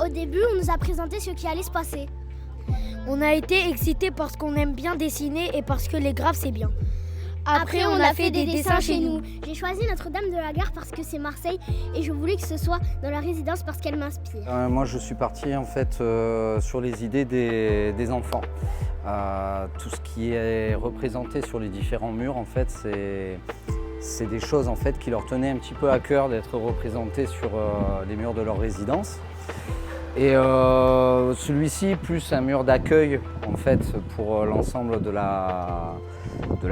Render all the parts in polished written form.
Au début, on nous a présenté ce qui allait se passer. On a été excités parce qu'on aime bien dessiner et parce que les graphes c'est bien. Après, on a fait des dessins chez nous. J'ai choisi Notre-Dame de la Gare parce que c'est Marseille et je voulais que ce soit dans la résidence parce qu'elle m'inspire. Moi, je suis parti en fait sur les idées des enfants. Tout ce qui est représenté sur les différents murs, en fait, c'est des choses en fait qui leur tenaient un petit peu à cœur d'être représentées sur les murs de leur résidence. Et celui-ci, plus un mur d'accueil en fait pour l'ensemble de la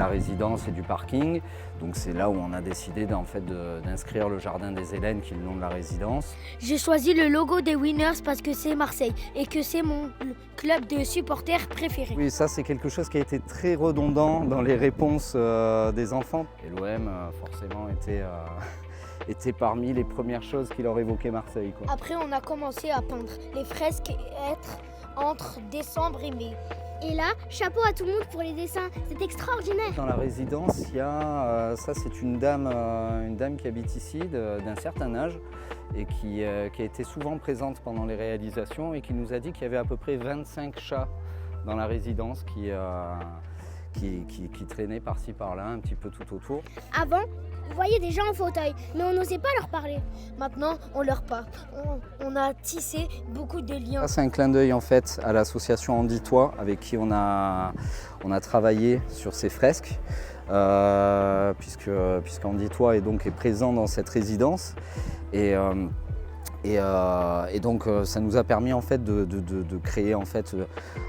résidence et du parking. Donc c'est là où on a décidé d'inscrire le jardin des Hélènes qui est le nom de la résidence. J'ai choisi le logo des Winners parce que c'est Marseille et que c'est mon club de supporters préféré. Oui, ça c'est quelque chose qui a été très redondant dans les réponses des enfants. Et l'OM forcément était parmi les premières choses qui leur évoquaient Marseille, quoi. Après on a commencé à peindre les fresques entre décembre et mai. Et là, chapeau à tout le monde pour les dessins, c'est extraordinaire. Dans la résidence, il y a, ça c'est une dame qui habite ici d'un certain âge et qui a été souvent présente pendant les réalisations et qui nous a dit qu'il y avait à peu près 25 chats dans la résidence qui traînaient par-ci par-là, un petit peu tout autour. Avant, on voyait des gens en fauteuil, mais on n'osait pas leur parler. Maintenant, on leur parle. On a tissé beaucoup de liens. Ça, c'est un clin d'œil en fait à l'association Anditois avec qui on a travaillé sur ces fresques, puisqu'Anditois est présent dans cette résidence. Et donc ça nous a permis en fait de créer en fait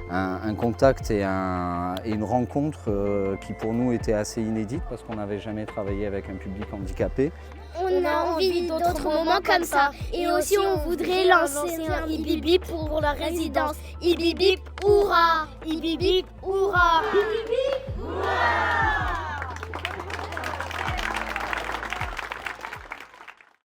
un contact et une rencontre qui pour nous était assez inédite parce qu'on n'avait jamais travaillé avec un public handicapé. On a envie d'autres moments comme ça. Et aussi on voudrait lancer un Ibibip pour la résidence. Ibibip, hurrah! Ibibip, hurrah!